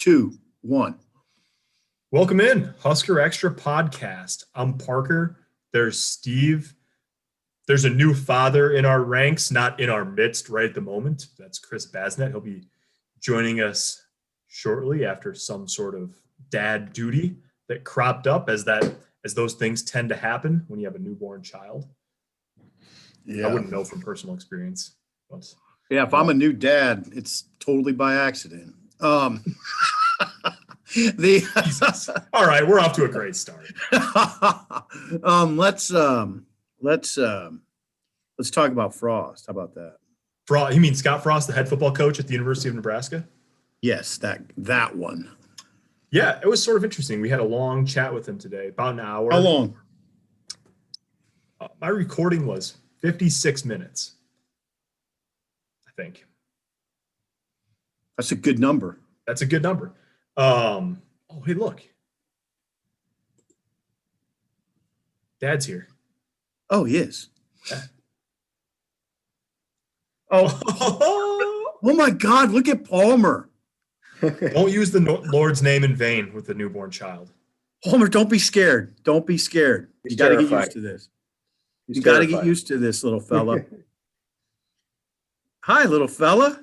2, 1. Welcome in, Husker Extra Podcast. I'm Parker. There's Steve. There's a new father in our ranks, not in our midst right at the moment. That's Chris Basnett. He'll be joining us shortly after some sort of dad duty that cropped up as those things tend to happen when you have a newborn child. Yeah. I wouldn't know from personal experience. But, yeah, if I'm a new dad, it's totally by accident. All right, we're off to a great start. Let's talk about Frost. How about that? You mean Scott Frost, the head football coach at the University of Nebraska? Yes, that one. Yeah, it was sort of interesting. We had a long chat with him today, about an hour. How long? My recording was 56 minutes, I think. That's a good number. That's a good number. Oh, hey, look. Dad's here. Oh, he is. Yeah. Oh my God, look at Palmer. Don't use the Lord's name in vain with the newborn child. Palmer, don't be scared. Don't be scared. You got to get used to this. You got to get used to this, little fella. Hi, little fella.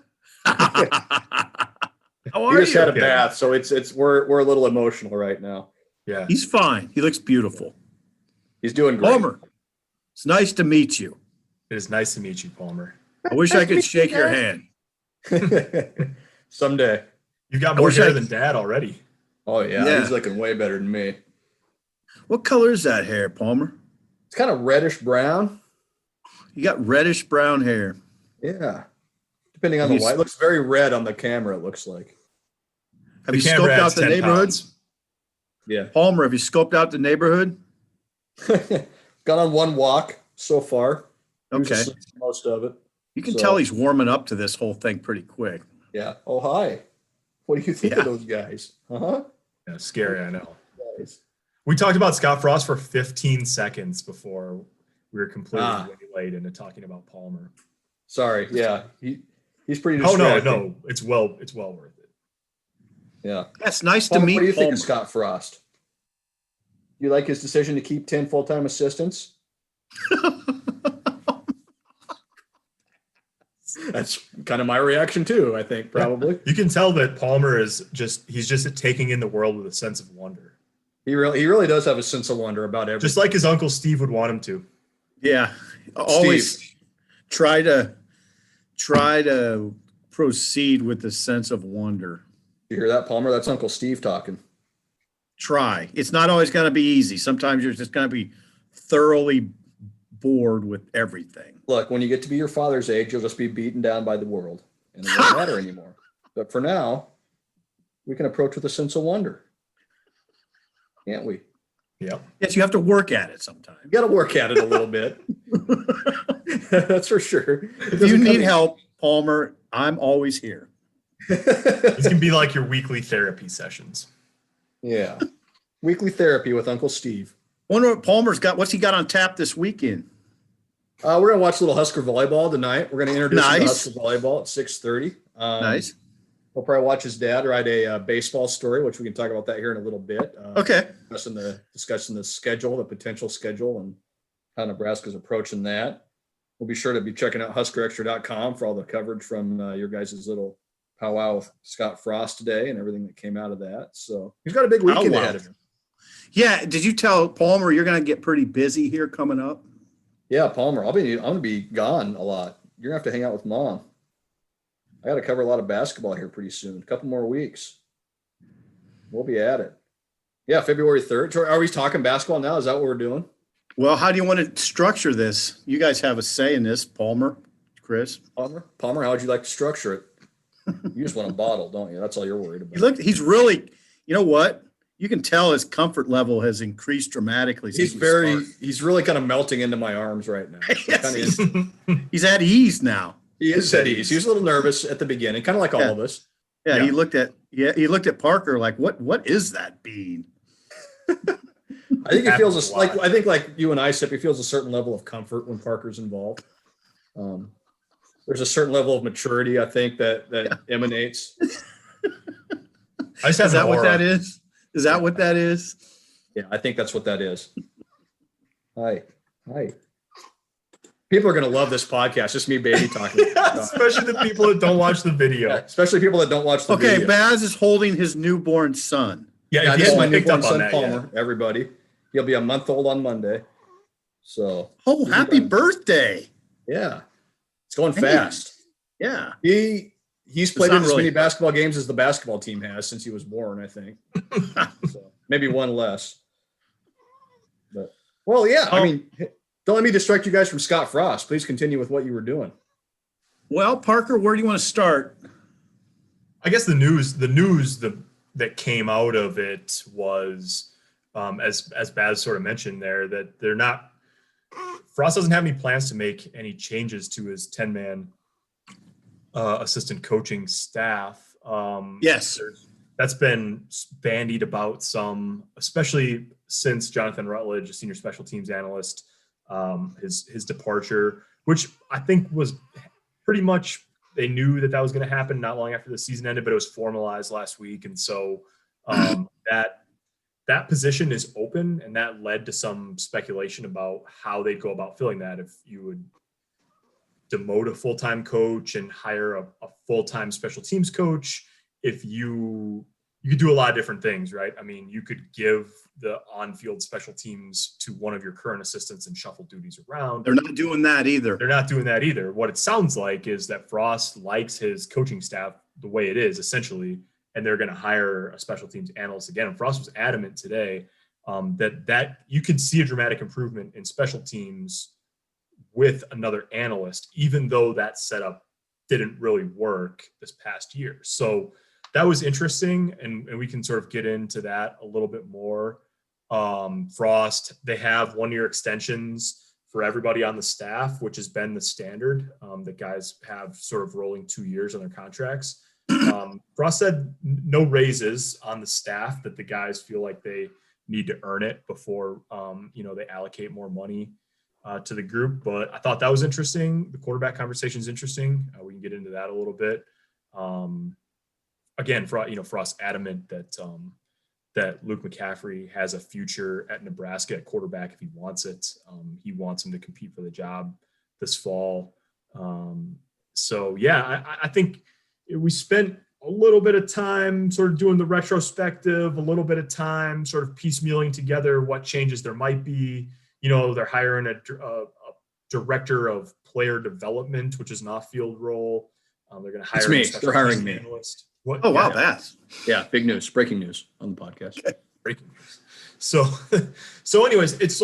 How are you? He just had a bath, so we're a little emotional right now. Yeah, he's fine. He looks beautiful. He's doing great. Palmer, it's nice to meet you. It is nice to meet you, Palmer. I wish I could shake your hand. Someday. You've got more hair than Dad already. Oh, yeah. He's looking way better than me. What color is that hair, Palmer? It's kind of reddish brown. You got reddish brown hair. Yeah. Depending on the light. It looks very red on the camera, it looks like. Have you scoped out the neighborhood? Yeah. Palmer, have you scoped out the neighborhood? Got on one walk so far. Okay. Most of it. You can tell he's warming up to this whole thing pretty quick. Yeah. Oh, hi. What do you think of those guys? Uh-huh. Yeah, scary, I know. Nice. We talked about Scott Frost for 15 seconds before we were completely late into talking about Palmer. Sorry. Yeah. He's pretty distracting. Oh, no. It's well worth it. Yeah. That's nice to meet What do you think Palmer. of Scott Frost? You like his decision to keep 10 full-time assistants? That's kind of my reaction too, I think, probably. You can tell that Palmer he's just taking in the world with a sense of wonder. He really does have a sense of wonder about everything. Just like his uncle Steve would want him to. Yeah. Always try to proceed with a sense of wonder. You hear that, Palmer? That's Uncle Steve talking. Try. It's not always going to be easy. Sometimes you're just going to be thoroughly bored with everything. Look, when you get to be your father's age, you'll just be beaten down by the world, and it won't matter anymore. But for now, we can approach with a sense of wonder, can't we? Yeah. Yes, you have to work at it sometimes. You got to work at it a little bit. That's for sure. If you need help, Palmer, I'm always here. These can be like your weekly therapy sessions. Yeah. Weekly therapy with Uncle Steve. Wonder what Palmer's got. What's he got on tap this weekend? We're going to watch a little Husker volleyball tonight. We're going to introduce him to Husker volleyball at 6:30. Nice. We'll probably watch his dad write a baseball story, which we can talk about that here in a little bit. Okay. Discussing the schedule, the potential schedule, and how Nebraska's approaching that. We'll be sure to be checking out HuskerExtra.com for all the coverage from your guys' little powwow with Scott Frost today and everything that came out of that. So he's got a big weekend ahead of him. Yeah. Did you tell Palmer you're going to get pretty busy here coming up? Yeah, Palmer. I'm going to be gone a lot. You're going to have to hang out with Mom. I got to cover a lot of basketball here pretty soon. A couple more weeks. We'll be at it. Yeah, February 3rd. Are we talking basketball now? Is that what we're doing? Well, how do you want to structure this? You guys have a say in this, Palmer, Chris. Palmer, how would you like to structure it? You just want a bottle, don't you? That's all you're worried about. Look, he's really, you know what? You can tell his comfort level has increased dramatically. He's really kind of melting into my arms right now. Yes, he's at ease now. He is at ease. He was a little nervous at the beginning, kind of like all of us. Yeah, he looked at Parker like, what is that bean? I think he feels like you and I, Sip, he feels a certain level of comfort when Parker's involved. There's a certain level of maturity, I think, that emanates. I just have Is that an what aura. that is? Is that what that is? Yeah, I think that's what that is. Hi. People are going to love this podcast. Just me baby talking. Especially the people that don't watch the video. Yeah, especially people that don't watch the Okay, video. Baz is holding his newborn son. Yeah, Yeah, if this you is my haven't picked newborn up on son, that Palmer, everybody. He'll be a month old on Monday. So, Oh, happy birthday. yeah. It's going Man. fast. Yeah. He's played in not as really- many basketball games as the basketball team has since he was born, I think. So, maybe one less. But, well, yeah. I mean, don't let me distract you guys from Scott Frost. Please continue with what you were doing. Well, Parker, where do you want to start? I guess the news that came out of it was, as Baz sort of mentioned there, that they're not. Frost doesn't have any plans to make any changes to his 10-man assistant coaching staff. Yes. That's been bandied about some, especially since Jonathan Rutledge, a senior special teams analyst, his departure, which I think was pretty much, they knew that was going to happen not long after the season ended, but it was formalized last week. And so that position is open, and that led to some speculation about how they'd go about filling that. If you would demote a full-time coach and hire a full-time special teams coach, if you could do a lot of different things, right? I mean, you could give the on-field special teams to one of your current assistants and shuffle duties around. They're not doing that either. They're not doing that either. What it sounds like is that Frost likes his coaching staff the way it is, essentially, and they're going to hire a special teams analyst again. And Frost was adamant today that you could see a dramatic improvement in special teams with another analyst, even though that setup didn't really work this past year. So that was interesting, and we can sort of get into that a little bit more. Frost, they have 1-year extensions for everybody on the staff, which has been the standard, that guys have sort of rolling 2 years on their contracts. Frost said no raises on the staff, that the guys feel like they need to earn it before, they allocate more money to the group. But I thought that was interesting. The quarterback conversation is interesting. We can get into that a little bit. Again, Frost adamant that Luke McCaffrey has a future at Nebraska at quarterback if he wants it. He wants him to compete for the job this fall. So yeah, I think we spent a little bit of time sort of doing the retrospective, a little bit of time sort of piecemealing together what changes there might be. They're hiring a director of player development, which is an off-field role. They're going to hire. It's me. They're hiring me. Analyst. What? Oh, wow, that's. Yeah, big news, breaking news on the podcast. Okay. Breaking news. So anyways, it's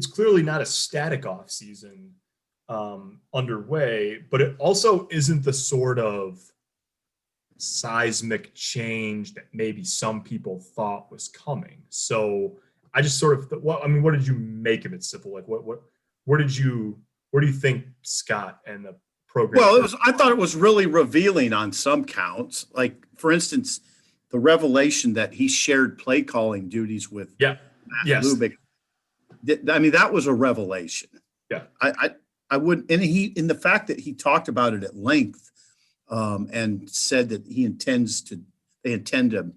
clearly not a static off season underway, but it also isn't the sort of seismic change that maybe some people thought was coming. So I just sort of, what did you make of it, Sipple? Like where do you think Scott and the program? Well, I thought it was really revealing on some counts. Like, for instance, the revelation that he shared play calling duties with Matt Lubick. I mean, that was a revelation. Yeah. I wouldn't, and in the fact that he talked about it at length and said that they intend to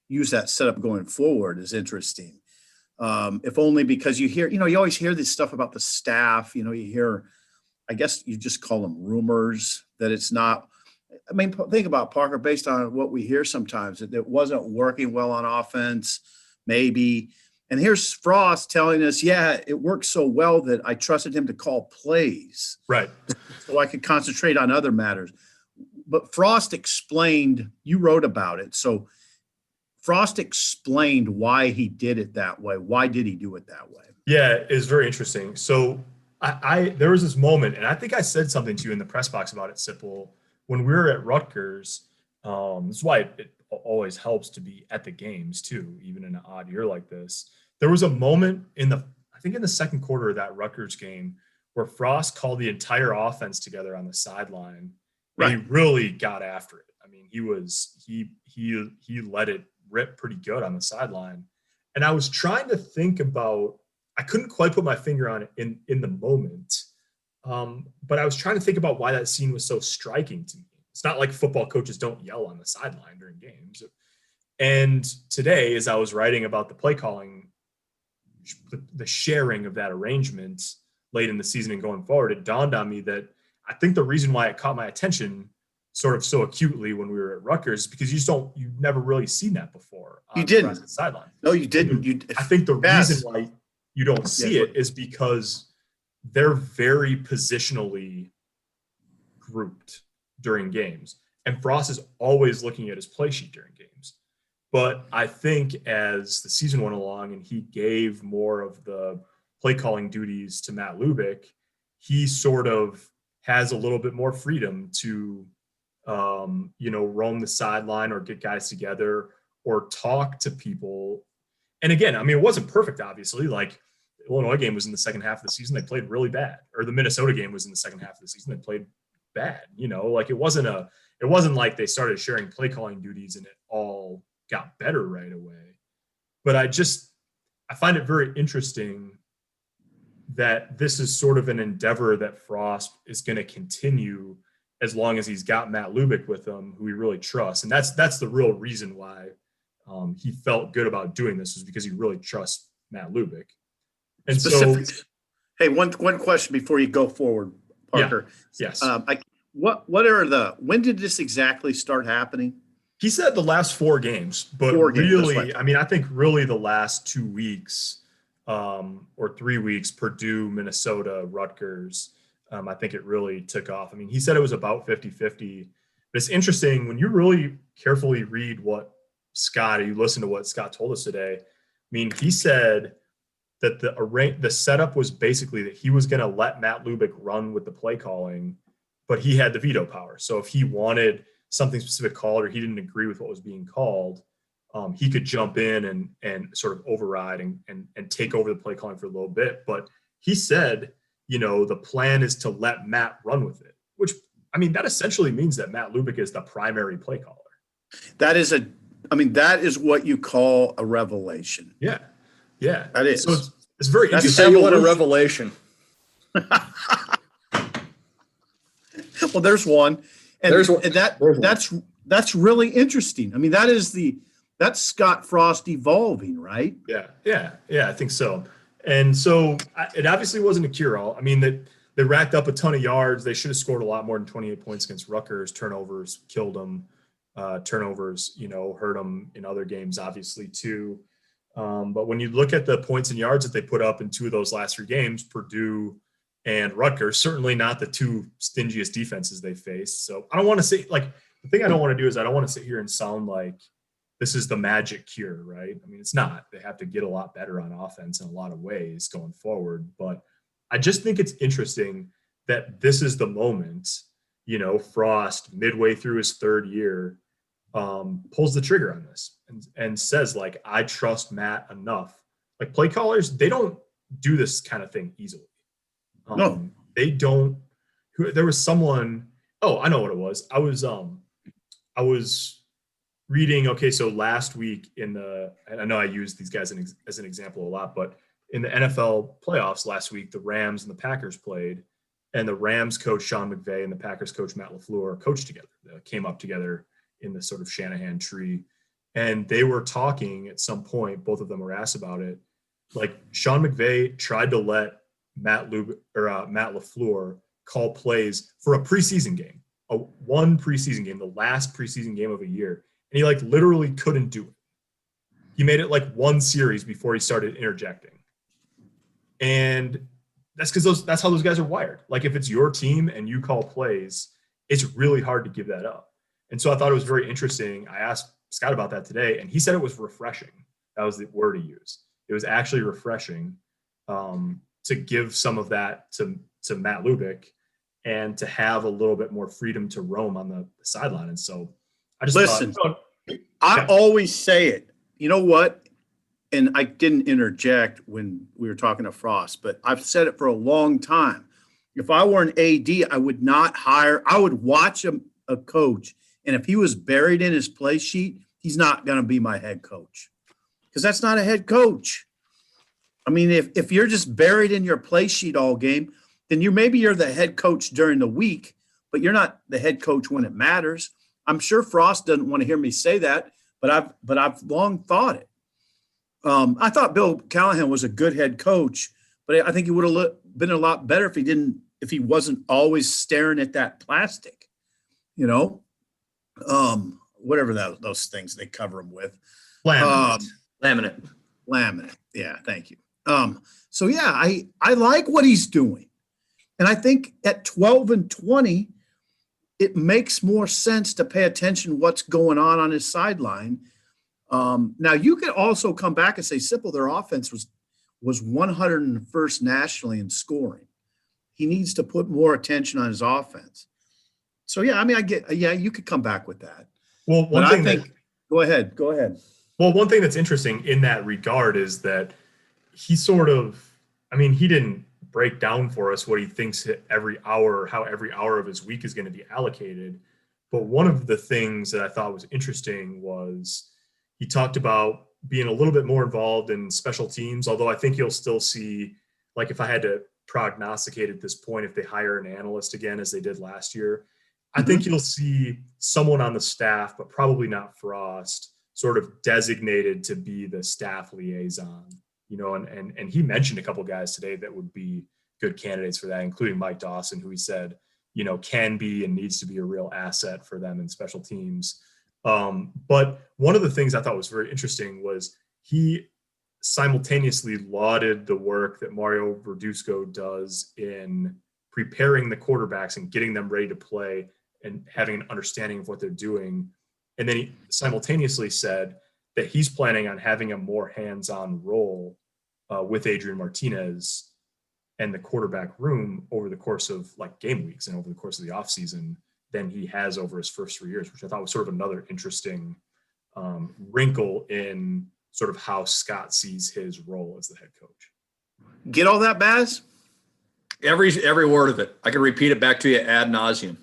use that setup going forward is interesting. If only because you always hear this stuff about the staff, you hear, I guess you just call them rumors, that it's not. I mean, think about Parker, based on what we hear sometimes, that it wasn't working well on offense, maybe. And here's Frost telling us, yeah, it worked so well that I trusted him to call plays. Right. So I could concentrate on other matters. But Frost explained, you wrote about it. So Frost explained why he did it that way. Why did he do it that way? Yeah, it's very interesting. So there was this moment, and I think I said something to you in the press box about it, Sipple, when we were at Rutgers. This is why it always helps to be at the games too, even in an odd year like this. There was a moment in the second quarter of that Rutgers game where Frost called the entire offense together on the sideline. Right. And he really got after it. I mean, he let it rip pretty good on the sideline. And I was trying to think about, I couldn't quite put my finger on it in the moment. But I was trying to think about why that scene was so striking to me. It's not like football coaches don't yell on the sideline during games. And today, as I was writing about the play calling, the sharing of that arrangement late in the season and going forward, it dawned on me that I think the reason why it caught my attention sort of so acutely when we were at Rutgers is because you've never really seen that before. You didn't. The sideline. No, you didn't. I think the reason why you don't see it is because they're very positionally grouped during games. And Frost is always looking at his play sheet during games. But I think as the season went along and he gave more of the play calling duties to Matt Lubick, he sort of has a little bit more freedom to, roam the sideline or get guys together or talk to people. And again, I mean, it wasn't perfect, obviously. Like the Illinois game was in the second half of the season. They played really bad. Or the Minnesota game was in the second half of the season. They played bad. Like it wasn't like they started sharing play calling duties and it all got better right away. But I find it very interesting that this is sort of an endeavor that Frost is going to continue as long as he's got Matt Lubick with him, who he really trusts. And that's the real reason why he felt good about doing this, is because he really trusts Matt Lubick. And hey, one question before you go forward, Parker. Yeah, yes. When did this exactly start happening? He said the last 4 games, but really, I mean, I think really the last 2 weeks or 3 weeks, Purdue, Minnesota, Rutgers, I think it really took off. I mean, he said it was about 50-50. But it's interesting when you really carefully read you listen to what Scott told us today. I mean, he said that the setup was basically that he was going to let Matt Lubick run with the play calling, but he had the veto power. So if he wanted something specific called or he didn't agree with what was being called, he could jump in and sort of override and take over the play calling for a little bit. But he said, the plan is to let Matt run with it, which, I mean, that essentially means that Matt Lubick is the primary play caller. That is what you call a revelation. Yeah. Yeah. That is. So it's very interesting. interesting. What a revelation. Well, there's one. That's really interesting. I mean, that's Scott Frost evolving, right? Yeah, I think so. And so it obviously wasn't a cure-all. I mean, they racked up a ton of yards. They should have scored a lot more than 28 points against Rutgers. Turnovers killed them. Turnovers, hurt them in other games, obviously, too. But when you look at the points and yards that they put up in 2 of those last 3 games, Purdue and Rutgers, certainly not the 2 stingiest defenses they faced. So I don't want to say, the thing I don't want to do is I don't want to sit here and sound like this is the magic cure, right? I mean, it's not. They have to get a lot better on offense in a lot of ways going forward. But I just think it's interesting that this is the moment, Frost, midway through his 3rd year, pulls the trigger on this and says, I trust Matt enough. Like, play callers, they don't do this kind of thing easily. No. They don't. There was someone, I know what it was. I was reading, so last week and I know I use these guys as an example a lot, but in the NFL playoffs last week, the Rams and the Packers played, and the Rams coach Sean McVay and the Packers coach Matt LaFleur coached together. They came up together in the sort of Shanahan tree, and they were talking at some point. Both of them were asked about it. Like, Sean McVay tried to let Matt LaFleur call plays for a preseason game, one preseason game, the last preseason game of a year. And he literally couldn't do it. He made it 1 series before he started interjecting. And that's because that's how those guys are wired. If it's your team and you call plays, it's really hard to give that up. And so I thought it was very interesting. I asked Scott about that today, and he said it was refreshing. That was the word he used. It was actually refreshing to give some of that to Matt Lubick and to have a little bit more freedom to roam on the sideline. And so I just I always say it. You know what? And I didn't interject when we were talking to Frost, but I've said it for a long time. If I were an AD, I would watch a coach, and if he was buried in his play sheet, he's not going to be my head coach, because that's not a head coach. I mean, if you're just buried in your play sheet all game, then maybe you're the head coach during the week, but you're not the head coach when it matters. I'm sure Frost doesn't want to hear me say that, but I've long thought it. I thought Bill Callahan was a good head coach, but I think he would have been a lot better if he wasn't always staring at that plastic, whatever those things they cover them with. Laminate. Yeah. Thank you. So yeah, I like what he's doing. And I think at 12-20, it makes more sense to pay attention to what's going on his sideline. Now you could also come back and say, Sipple, their offense was 101st nationally in scoring. He needs to put more attention on his offense. So yeah, I mean, you could come back with that. Well, go ahead. Well, one thing that's interesting in that regard is that he he didn't break down for us what he thinks how every hour of his week is going to be allocated. But one of the things that I thought was interesting was he talked about being a little bit more involved in special teams, although I think you'll still see, like if I had to prognosticate at this point, if they hire an analyst again, as they did last year, I think you'll see someone on the staff, but probably not Frost, sort of designated to be the staff liaison, and he mentioned a couple guys today that would be good candidates for that, including Mike Dawson, who he said, can be and needs to be a real asset for them in special teams. But one of the things I thought was very interesting was he simultaneously lauded the work that Mario Verduzco does in preparing the quarterbacks and getting them ready to play and having an understanding of what they're doing. And then he simultaneously said that he's planning on having a more hands-on role with Adrian Martinez and the quarterback room over the course of game weeks and over the course of the offseason than he has over his first 3 years, which I thought was sort of another interesting wrinkle in sort of how Scott sees his role as the head coach. Get all that, Baz? Every word of it. I can repeat it back to you ad nauseum.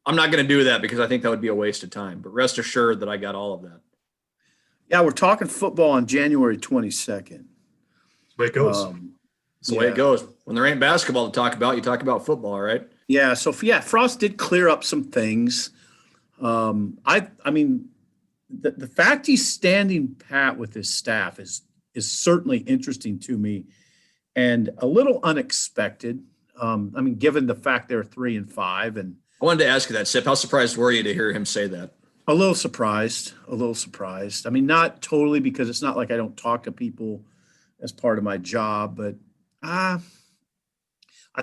I'm not going to do that because I think that would be a waste of time, but rest assured that I got all of that. Yeah, we're talking football on January 22nd. That's the way it goes. That's the way it goes. When there ain't basketball to talk about, you talk about football, right? Yeah, so Frost did clear up some things. I mean, the fact he's standing pat with his staff is certainly interesting to me and a little unexpected. Given the fact they're 3-5 and I wanted to ask you that, Sip. How surprised were you to hear him say that? A little surprised. I mean, not totally, because it's not like I don't talk to people as part of my job, but I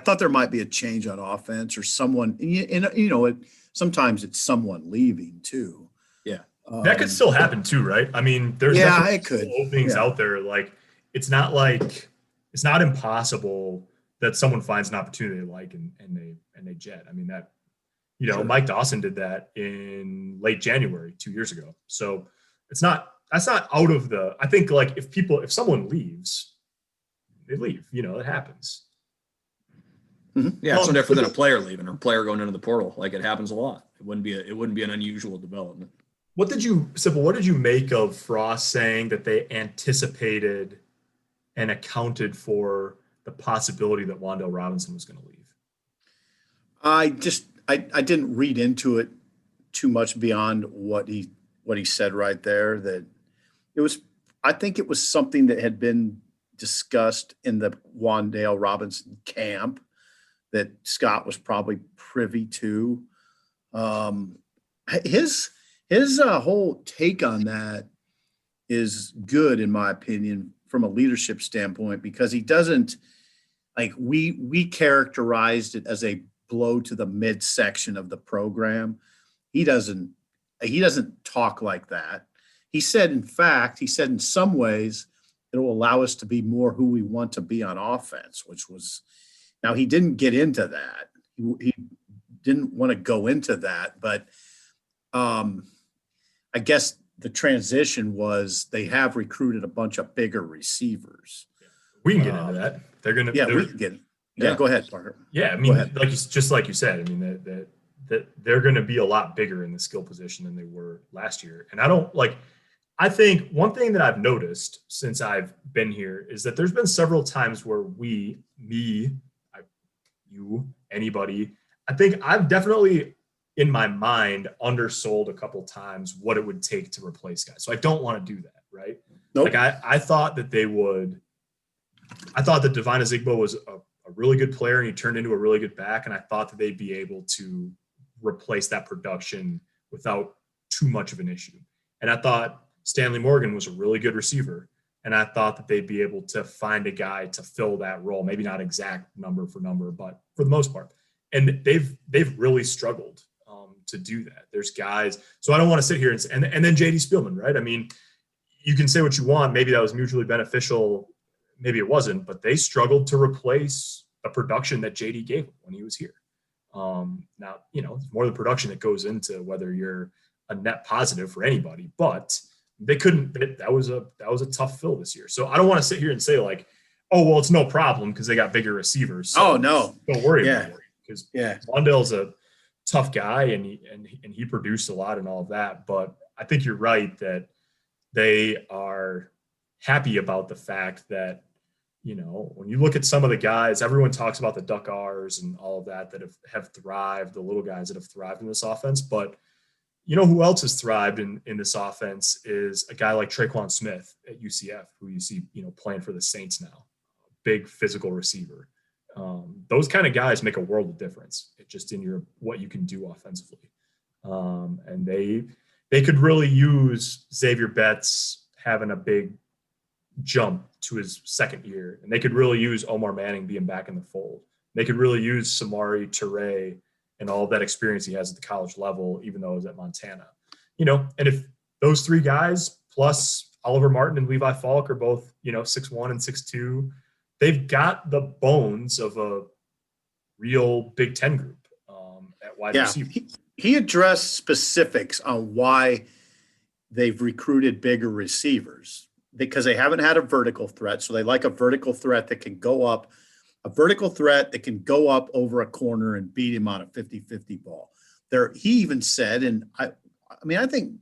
thought there might be a change on offense or someone, sometimes it's someone leaving too. Yeah. That could still happen too, right? I mean, there's it could. openings out there. It's not impossible that someone finds an opportunity they like and they jet. I mean, that, sure. Mike Dawson did that in late January 2 years ago. So that's not out of I think if someone leaves, they leave, it happens. Mm-hmm. Yeah. It's no different than a player leaving or a player going into the portal. It happens a lot. It wouldn't be an unusual development. What did you make of Frost saying that they anticipated and accounted for the possibility that Wan'Dale Robinson was going to leave? I didn't read into it too much beyond what he said right there, that I think it was something that had been discussed in the Wan'Dale Robinson camp that Scott was probably privy to. His whole take on that is good, in my opinion, from a leadership standpoint, because he doesn't we characterized it as a blow to the midsection of the program. He doesn't talk like that. He said in some ways it will allow us to be more who we want to be on offense, which was, now he didn't get into that. He didn't want to go into that, but I guess the transition was they have recruited a bunch of bigger receivers. We can get into that. They're going to, we can get. Yeah, go ahead, Parker. Yeah, I mean, just like you said, I mean that they're going to be a lot bigger in the skill position than they were last year. And I think one thing that I've noticed since I've been here is that there's been several times where you, anybody I think I've definitely in my mind undersold a couple times what it would take to replace guys. So I don't want to do that, right? Nope. Like I thought that they would. I thought that Devine Ezigbo was a really good player and he turned into a really good back, and I thought that they'd be able to replace that production without too much of an issue. And I thought Stanley Morgan was a really good receiver, and I thought that they'd be able to find a guy to fill that role, maybe not exact number for number, but for the most part. And they've really struggled to do that. There's guys, so I don't want to sit here and then JD Spielman, right? I mean, you can say what you want. Maybe that was mutually beneficial. Maybe it wasn't, but they struggled to replace the production that JD gave them when he was here. Now, it's more the production that goes into whether you're a net positive for anybody, but they couldn't. That was a tough fill this year. So I don't want to sit here and say like, oh well, it's no problem because they got bigger receivers. So oh no, don't worry about it because yeah, Wandale's a tough guy and he produced a lot and all of that. But I think you're right that they are happy about the fact that, when you look at some of the guys, everyone talks about the Duck R's and all of that have thrived, the little guys that have thrived in this offense. But who else has thrived in this offense is a guy like Traquan Smith at UCF, who you see, playing for the Saints now, big physical receiver. Those kind of guys make a world of difference just in what you can do offensively. And they could really use Xavier Betts having a big jump to his second year, and they could really use Omar Manning being back in the fold. They could really use Samori Toure and all of that experience he has at the college level, even though it was at Montana. And if those three guys plus Oliver Martin and Levi Falk are both, 6'1" and 6'2", they've got the bones of a real Big Ten group at wide receiver. He addressed specifics on why they've recruited bigger receivers, because they haven't had a vertical threat. So they like a vertical threat that can go up, over a corner and beat him on a 50-50 ball. He even said, and I think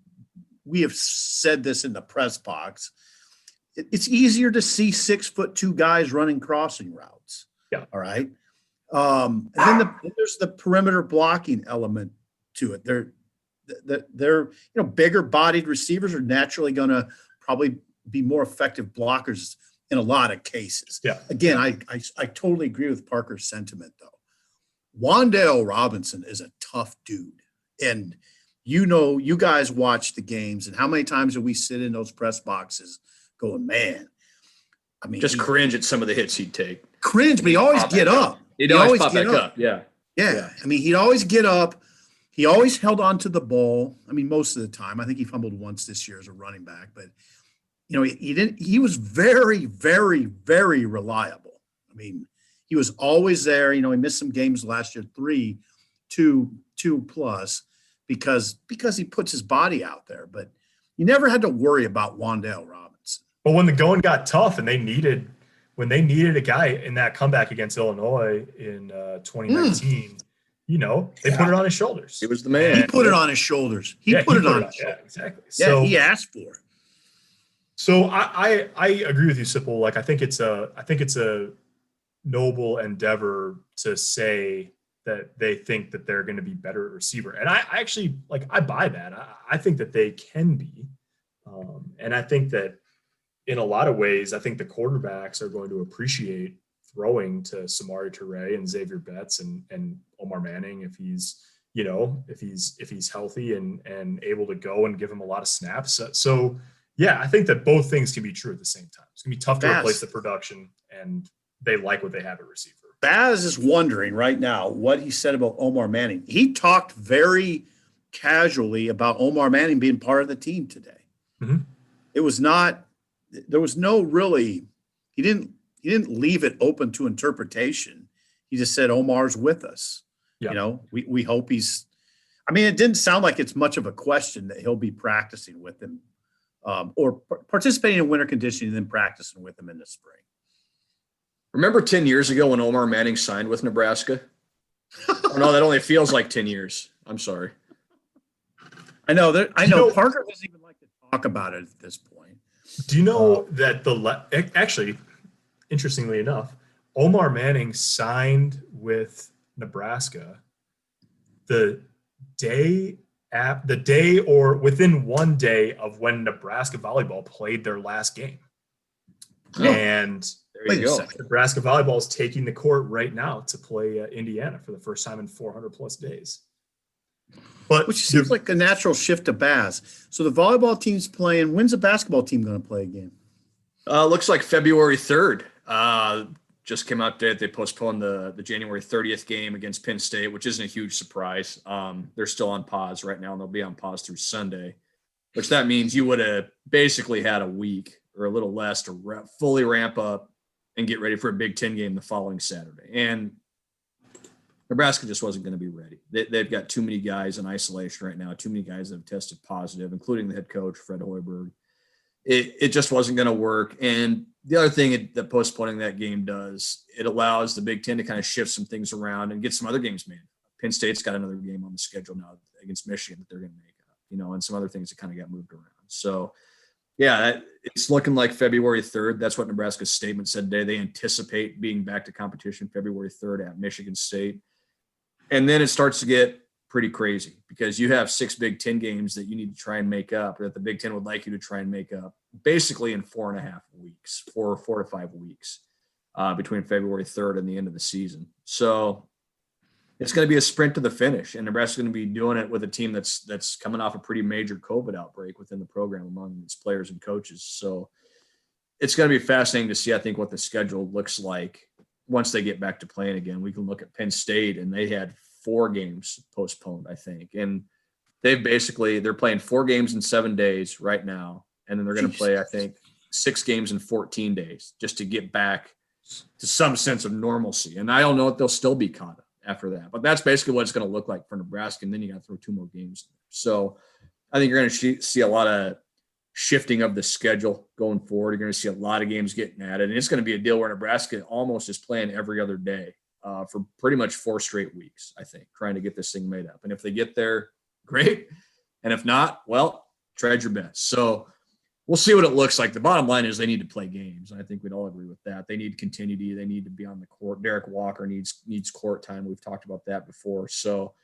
we have said this in the press box, it's easier to see 6'2" guys running crossing routes. Yeah. All right. And then there's the perimeter blocking element to it. They're bigger bodied receivers are naturally going to probably be more effective blockers in a lot of cases. Yeah. Again, I totally agree with Parker's sentiment though. Wandale Robinson is a tough dude. And you guys watch the games, and how many times do we sit in those press boxes going, man, I mean, just cringe at some of the hits he'd take. Cringe, but he always get up. He'd always pop back up. Yeah. I mean, he'd always get up. He always held on to the ball. I mean, most of the time. I think he fumbled once this year as a running back, but he was very, very, very reliable. I mean, he was always there. He missed some games last year, 2 plus, because he puts his body out there. But you never had to worry about Wandale Robinson. But when the going got tough and they needed a guy in that comeback against Illinois in 2019, they put it on his shoulders. He was the man. He put it on his shoulders. He put it on his shoulders. Yeah, exactly. Yeah, so, he asked for it. So I agree with you, Sipple. Like I think it's a noble endeavor to say that they think that they're going to be better at receiver, and I actually I buy that. I think that they can be, and I think that in a lot of ways, I think the quarterbacks are going to appreciate throwing to Samori Toure and Xavier Betts and Omar Manning if he's healthy and able to go and give him a lot of snaps. So yeah, I think that both things can be true at the same time. It's gonna be tough to replace the production, and they like what they have at receiver. Baz is wondering right now what he said about Omar Manning. He talked very casually about Omar Manning being part of the team today. Mm-hmm. There was no really, he didn't leave it open to interpretation. He just said, Omar's with us. Yeah. We hope it didn't sound like it's much of a question that he'll be practicing with him or participating in winter conditioning and then practicing with him in the spring. Remember 10 years ago when Omar Manning signed with Nebraska? Oh, no, that only feels like 10 years. I'm sorry. I know Parker doesn't even like to talk about it at this point. Do you know that actually, interestingly enough, Omar Manning signed with Nebraska the day or within 1 day of when Nebraska volleyball played their last game. Oh, And there Wait you a go. second. Nebraska volleyball is taking the court right now to play Indiana for the first time in 400 plus days. But Which seems like a natural shift to Baz. So the volleyball team's playing. When's the basketball team going to play a game? Looks like February 3rd. Just came out today that they postponed the January 30th game against Penn State, which isn't a huge surprise. They're still on pause right now, and they'll be on pause through Sunday, which that means you would have basically had a week or a little less to fully ramp up and get ready for a Big Ten game the following Saturday. And Nebraska just wasn't going to be ready. They've got too many guys in isolation right now, too many guys that have tested positive, including the head coach, Fred Hoiberg. It just wasn't going to work. And the other thing that postponing that game does, it allows the Big Ten to kind of shift some things around and get some other games made. Penn State's got another game on the schedule now against Michigan that they're going to make up, and some other things that kind of got moved around. So, yeah, it's looking like February 3rd. That's what Nebraska's statement said today. They anticipate being back to competition February 3rd at Michigan State. And then it starts to get pretty crazy because you have 6 Big Ten games that you need to try and make up, or that the Big Ten would like you to try and make up basically in 4.5 weeks, 4 to 5 weeks between February 3rd and the end of the season. So it's going to be a sprint to the finish, and Nebraska's going to be doing it with a team that's coming off a pretty major COVID outbreak within the program among its players and coaches. So it's going to be fascinating to see, I think, what the schedule looks like once they get back to playing again. We can look at Penn State, and they had 4 games postponed, I think. And they're playing 4 games in 7 days right now. And then they're going to play, I think, 6 games in 14 days just to get back to some sense of normalcy. And I don't know if they'll still be caught up after that, but that's basically what it's going to look like for Nebraska. And then you got to throw 2 more games in there. So I think you're going to see a lot of shifting of the schedule going forward. You're going to see a lot of games getting added. And it's going to be a deal where Nebraska almost is playing every other day for pretty much 4 straight weeks, I think, trying to get this thing made up. And if they get there, great. And if not, well, tread your bets. So we'll see what it looks like. The bottom line is they need to play games. And I think we'd all agree with that. They need continuity. They need to be on the court. Derek Walker needs court time. We've talked about that before. So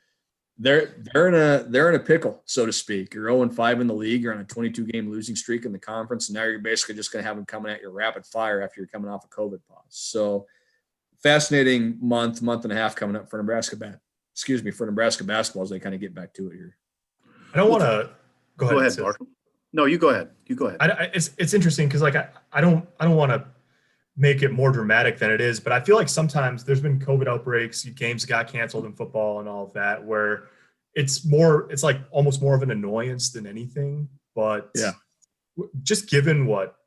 they're in a pickle, so to speak. You're 0-5 in the league. You're on a 22-game losing streak in the conference. And now you're basically just going to have them coming at you rapid fire after you're coming off a COVID pause. So fascinating month and a half coming up for Nebraska basketball as they kind of get back to it here. I don't want to go ahead, Mark. No, you go ahead. It's interesting because I don't want to make it more dramatic than it is, but I feel like sometimes there's been COVID outbreaks, games got canceled in football and all of that, where it's like almost more of an annoyance than anything. But yeah, just given what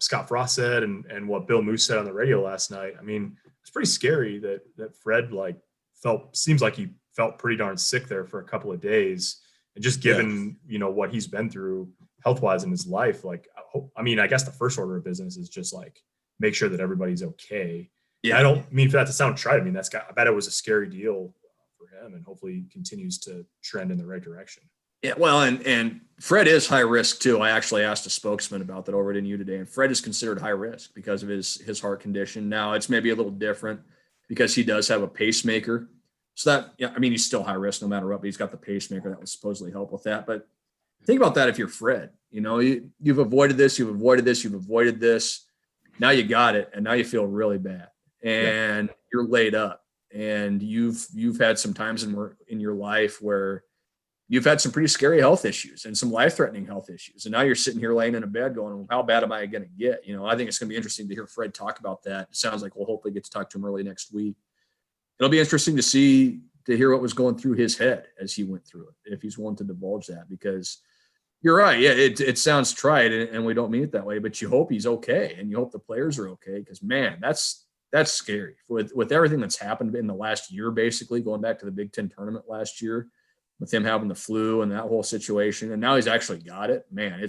Scott Frost said and what Bill Moose said on the radio last night, I mean, it's pretty scary that Fred seems like he felt pretty darn sick there for a couple of days. And just given, what he's been through health-wise in his life, I guess the first order of business is just make sure that everybody's okay. Yeah, I don't mean for that to sound trite. I mean, I bet it was a scary deal for him, and hopefully he continues to trend in the right direction. Yeah, well, and Fred is high risk too. I actually asked a spokesman about that over at NU today, and Fred is considered high risk because of his heart condition. Now it's maybe a little different because he does have a pacemaker. So he's still high risk no matter what, but he's got the pacemaker that will supposedly help with that. But think about that if you're Fred. You've avoided this, you've avoided this. Now you got it, and now you feel really bad, and you're laid up, and you've had some times in your life where you've had some pretty scary health issues and some life-threatening health issues, and now you're sitting here laying in a bed going, how bad am I going to get? I think it's going to be interesting to hear Fred talk about that. It sounds like we'll hopefully get to talk to him early next week. It'll be interesting to hear what was going through his head as he went through it, if he's willing to divulge that, because you're right. Yeah, it sounds trite, and we don't mean it that way, but you hope he's okay, and you hope the players are okay, because man, that's scary with everything that's happened in the last year, basically going back to the Big Ten tournament last year with him having the flu and that whole situation, and now he's actually got it. Man,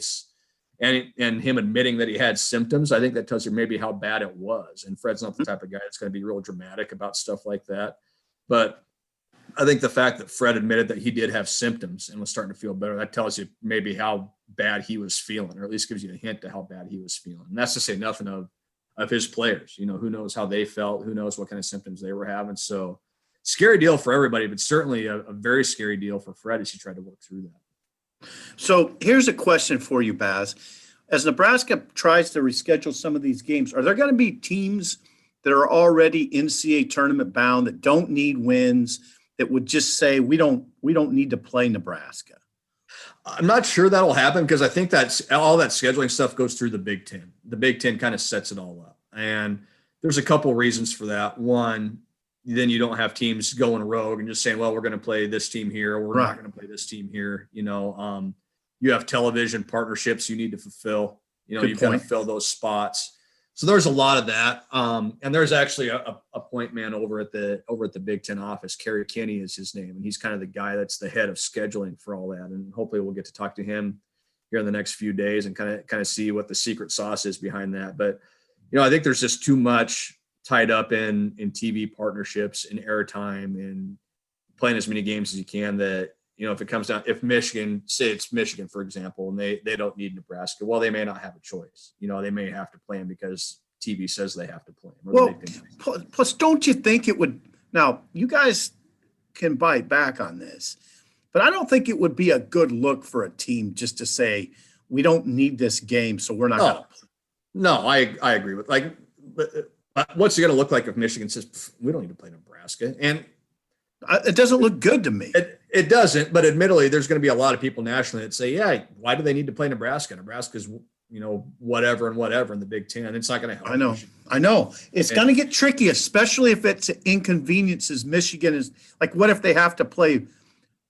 and him admitting that he had symptoms, I think that tells you maybe how bad it was. And Fred's not the type of guy that's going to be real dramatic about stuff like that. But I think the fact that Fred admitted that he did have symptoms and was starting to feel better, that tells you maybe how bad he was feeling, or at least gives you a hint to how bad he was feeling. And that's to say nothing of his players. Who knows how they felt, who knows what kind of symptoms they were having. So scary deal for everybody, but certainly a very scary deal for Fred as he tried to work through that. So here's a question for you, Baz. As Nebraska tries to reschedule some of these games, are there going to be teams that are already NCAA tournament bound that don't need wins, that would just say we don't need to play Nebraska? I'm not sure that'll happen because I think that's all that scheduling stuff goes through the Big Ten. The Big Ten kind of sets it all up. And there's a couple of reasons for that. One, then you don't have teams going rogue and just saying, well, we're going to play this team here, or we're not going to play this team here. You have television partnerships you need to fulfill. You've got to fill those spots. So there's a lot of that. And there's actually a point man over at the Big Ten office. Kerry Kinney is his name. And he's kind of the guy that's the head of scheduling for all that. And hopefully we'll get to talk to him here in the next few days and kind of see what the secret sauce is behind that. But, I think there's just too much tied up in TV partnerships and airtime and playing as many games as you can that, if it comes down, if Michigan, say it's Michigan, for example, and they don't need Nebraska, well, they may not have a choice. They may have to play them because TV says they have to play them. Well, plus, don't you think it would – now, you guys can bite back on this, but I don't think it would be a good look for a team just to say, we don't need this game, so we're not going to play. No, I agree with what's it going to look like if Michigan says, we don't need to play Nebraska? And it doesn't look good to me. It doesn't, but admittedly, there's going to be a lot of people nationally that say, yeah, why do they need to play Nebraska? Nebraska's, whatever in the Big Ten. It's not going to help. I know. It's going to get tricky, especially if it's inconveniences. Michigan is like, what if they have to play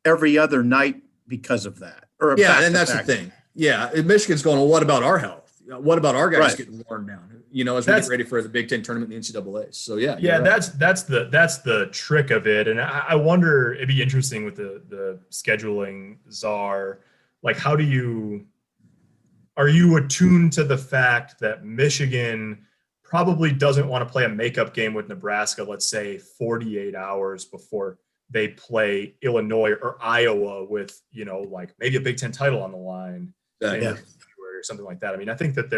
every other night because of that? And that's the thing. Yeah. Michigan's going, well, what about our health? What about our guys getting worn down? As we get ready for the Big Ten tournament in the NCAA. So yeah, that's the trick of it. And I wonder, it'd be interesting with the scheduling czar. Like, are you attuned to the fact that Michigan probably doesn't want to play a makeup game with Nebraska, let's say 48 hours before they play Illinois or Iowa with, like maybe a Big Ten title on the line or something like that. I mean, I think that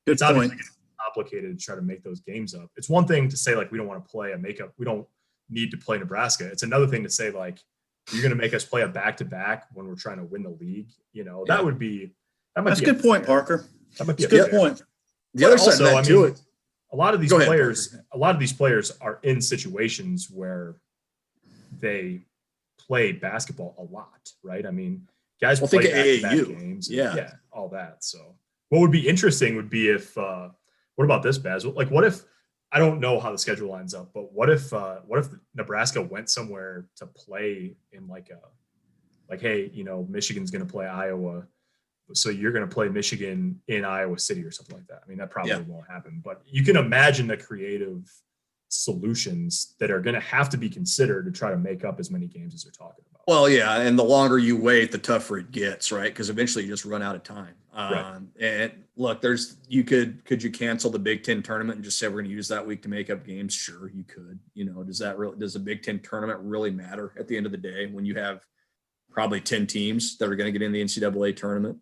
it's obviously complicated to try to make those games up. It's one thing to say, like, we don't want to play a makeup. We don't need to play Nebraska. It's another thing to say, like, you're going to make us play a back-to-back when we're trying to win the league. That's a good point, Parker. That might be a good point. The other side of that too. A lot of these players are in situations where they play basketball a lot, right? I mean, guys play back-to-back games. Yeah, all that. So what would be interesting would be if what about this, Baz? Like, what if, I don't know how the schedule lines up, but what if Nebraska went somewhere to play in hey, Michigan's going to play Iowa, so you're going to play Michigan in Iowa City or something like that. I mean, that probably won't happen, but you can imagine the creative solutions that are going to have to be considered to try to make up as many games as they're talking about. Well, yeah, and the longer you wait, the tougher it gets, right? Because eventually you just run out of time. Right. And look, could you cancel the Big Ten tournament and just say we're going to use that week to make up games? Sure, you could. Does the Big Ten tournament really matter at the end of the day when you have probably 10 teams that are going to get in the NCAA tournament?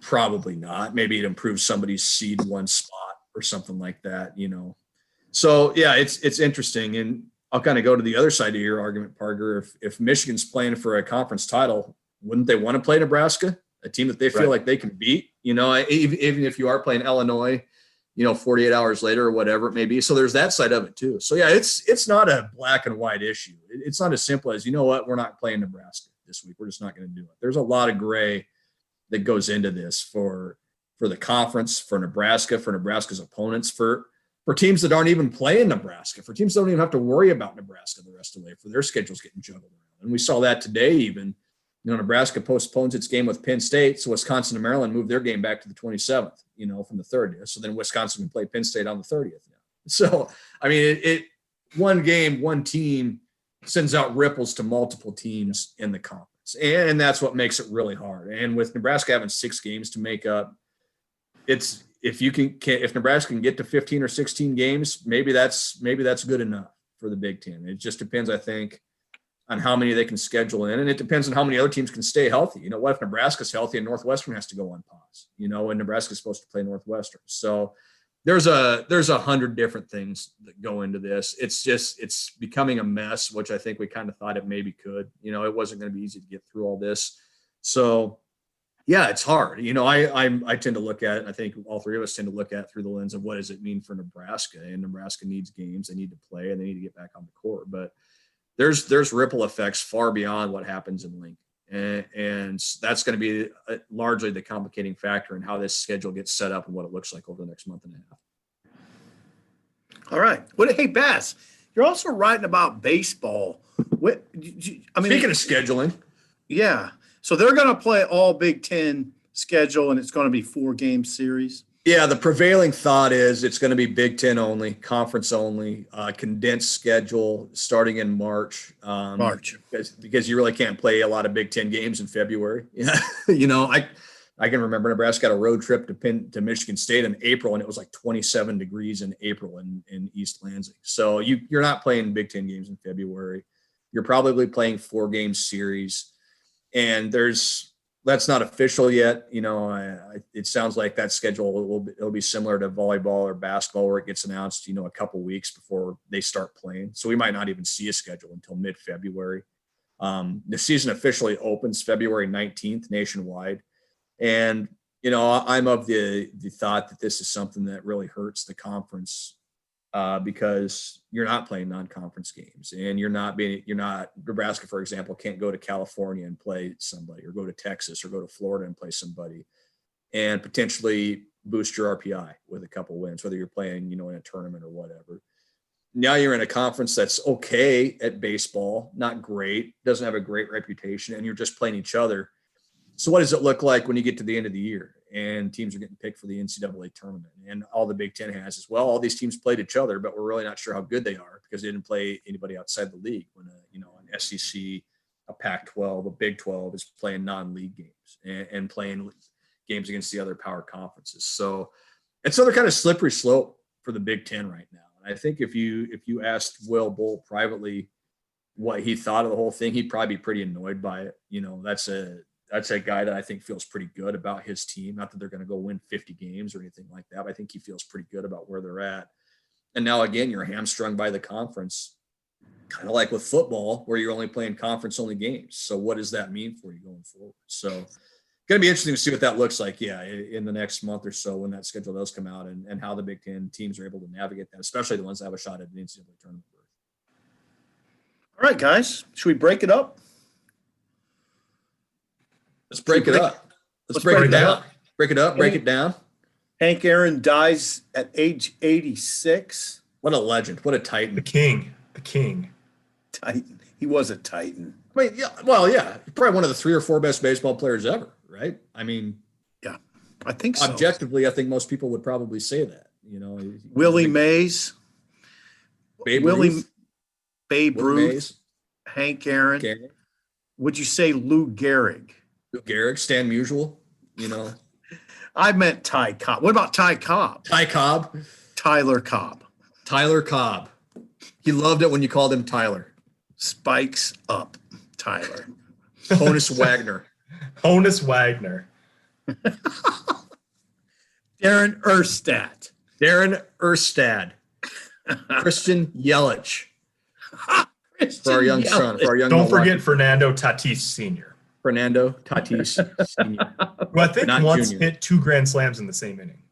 Probably not. Maybe it improves somebody's seed one spot or something like that. So yeah, it's interesting, and I'll kind of go to the other side of your argument, Parker. If Michigan's playing for a conference title, wouldn't they want to play Nebraska, a team that they feel like they can beat? Even if you are playing Illinois, 48 hours later or whatever it may be. So there's that side of it too. So yeah, it's not a black and white issue. It's not as simple as, we're not playing Nebraska this week. We're just not going to do it. There's a lot of gray that goes into this for the conference, for Nebraska's opponents, for teams that aren't even playing Nebraska, for teams that don't even have to worry about Nebraska the rest of the way, for their schedules getting juggled around. And we saw that today even. Nebraska postpones its game with Penn State, so Wisconsin and Maryland move their game back to the 27th, from the 30th. So then Wisconsin can play Penn State on the 30th now. So, I mean, one game, one team sends out ripples to multiple teams in the conference. And that's what makes it really hard. And with Nebraska having 6 games to make up, if Nebraska can get to 15 or 16 games, maybe that's good enough for the Big Ten. It just depends, I think, on how many they can schedule in, and it depends on how many other teams can stay healthy. What if Nebraska's healthy and Northwestern has to go on pause? And Nebraska's supposed to play Northwestern. So there's 100 different things that go into this. It's becoming a mess, which I think we kind of thought it maybe could. It wasn't going to be easy to get through all this. So yeah, it's hard. I tend to look at it, and I think all three of us tend to look at it through the lens of what does it mean for Nebraska, and Nebraska needs games. They need to play and they need to get back on the court. But there's ripple effects far beyond what happens in Lincoln. And that's going to be largely the complicating factor in how this schedule gets set up and what it looks like over the next month and a half. All right. Hey, Bass, you're also writing about baseball. Speaking of scheduling. Yeah. So they're going to play all Big Ten schedule, and it's going to be 4-game series. Yeah, the prevailing thought is it's going to be Big Ten only, conference only, condensed schedule starting in March. Because you really can't play a lot of Big Ten games in February. I can remember Nebraska got a road trip to Michigan State in April, and it was like 27 degrees in April in East Lansing. So you're not playing Big Ten games in February. You're probably playing 4-game series, and that's not official yet. It sounds like that schedule it'll be similar to volleyball or basketball, where it gets announced, a couple weeks before they start playing. So we might not even see a schedule until mid-February. The season officially opens February 19th nationwide. And, I'm of the thought that this is something that really hurts the conference because you're not playing non-conference games, and Nebraska, for example, can't go to California and play somebody, or go to Texas or go to Florida and play somebody and potentially boost your RPI with a couple wins, whether you're playing, in a tournament or whatever. Now you're in a conference that's okay at baseball, not great, doesn't have a great reputation, and you're just playing each other. So what does it look like when you get to the end of the year and teams are getting picked for the NCAA tournament? And all the Big Ten has as well. All these teams played each other, but we're really not sure how good they are because they didn't play anybody outside the league. When an SEC, a Pac-12, a Big 12 is playing non-league games and playing games against the other power conferences. So it's another kind of slippery slope for the Big Ten right now. And I think if you asked Will Bolt privately what he thought of the whole thing, he'd probably be pretty annoyed by it. That's a guy that I think feels pretty good about his team. Not that they're going to go win 50 games or anything like that, but I think he feels pretty good about where they're at. And now, again, you're hamstrung by the conference, kind of like with football, where you're only playing conference-only games. So what does that mean for you going forward? So going to be interesting to see what that looks like, in the next month or so when that schedule does come out and how the Big Ten teams are able to navigate that, especially the ones that have a shot at the NCAA tournament. All right, guys. Should we break it up? Let's break it up. Let's break it down. Break it up, break it down. Hank Aaron dies at age 86. What a legend. What a Titan. The king. Titan. He was a Titan. I mean, yeah. Probably one of the 3 or 4 best baseball players ever, right? I mean, yeah, I think so. Objectively, I think most people would probably say that. Willie Mays. Babe Ruth. Ruth. Hank Aaron. Would you say Lou Gehrig? Lou Gehrig, Stan Musial, I meant Ty Cobb. What about Ty Cobb? Ty Cobb. Tyler Cobb. Tyler Cobb. He loved it when you called him Tyler. Spikes up, Tyler. Honus Wagner. Darren Erstad. Christian Yelich. For our young son. Don't forget Fernando Tatis Sr. Fernando Tatis Sr. Who I think once junior. hit 2 grand slams in the same inning.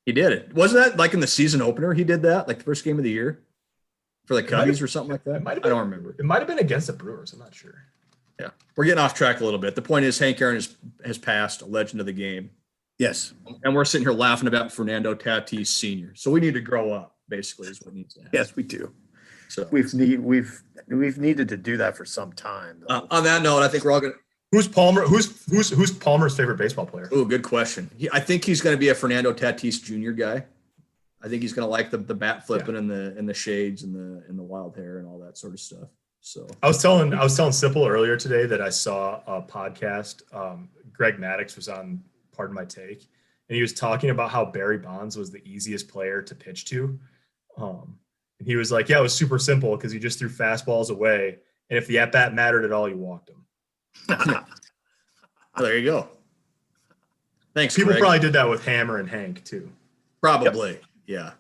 He did it. Wasn't that like in the season opener? He did that, like the first game of the year for the Cubbies or something like that. I don't remember. It might have been against the Brewers. I'm not sure. Yeah, we're getting off track a little bit. The point is, Hank Aaron has passed, a legend of the game. Yes, and we're sitting here laughing about Fernando Tatis Sr. So we need to grow up. Basically, is what needs to happen. Yes, we do. So we've needed to do that for some time. On that note, I think we're all going to. Who's Palmer's favorite baseball player? Oh, good question. I think he's going to be a Fernando Tatis Jr. guy. I think he's going to like the bat flipping and the shades and the wild hair and all that sort of stuff. So I was telling Sipple earlier today that I saw a podcast. Greg Maddux was on Pardon My Take, and he was talking about how Barry Bonds was the easiest player to pitch to. And he was like, yeah, it was super simple because he just threw fastballs away, and if the at bat mattered at all, you walked him. Well, there you go. Thanks. People Greg. probably did that with Hammer and Hank too. Probably. Yeah.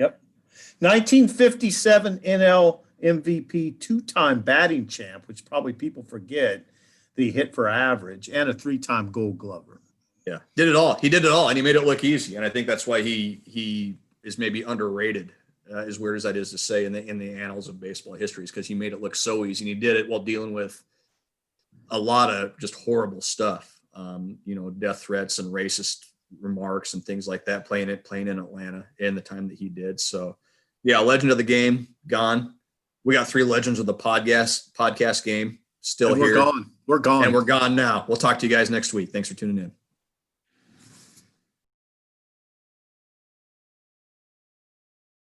1957 NL MVP, two-time batting champ, which probably people forget that he hit for average, and a three-time Gold Glover. Yeah. Did it all. He did it all, and he made it look easy. And I think that's why he is maybe underrated, as weird as that is to say, in the annals of baseball history, is because he made it look so easy. And he did it while dealing with a lot of just horrible stuff, death threats and racist remarks and things like that, playing in Atlanta in the time that he did. So, yeah, legend of the game, gone. We got 3 legends of the podcast game still And here. We're gone. And we're gone now. We'll talk to you guys next week. Thanks for tuning in.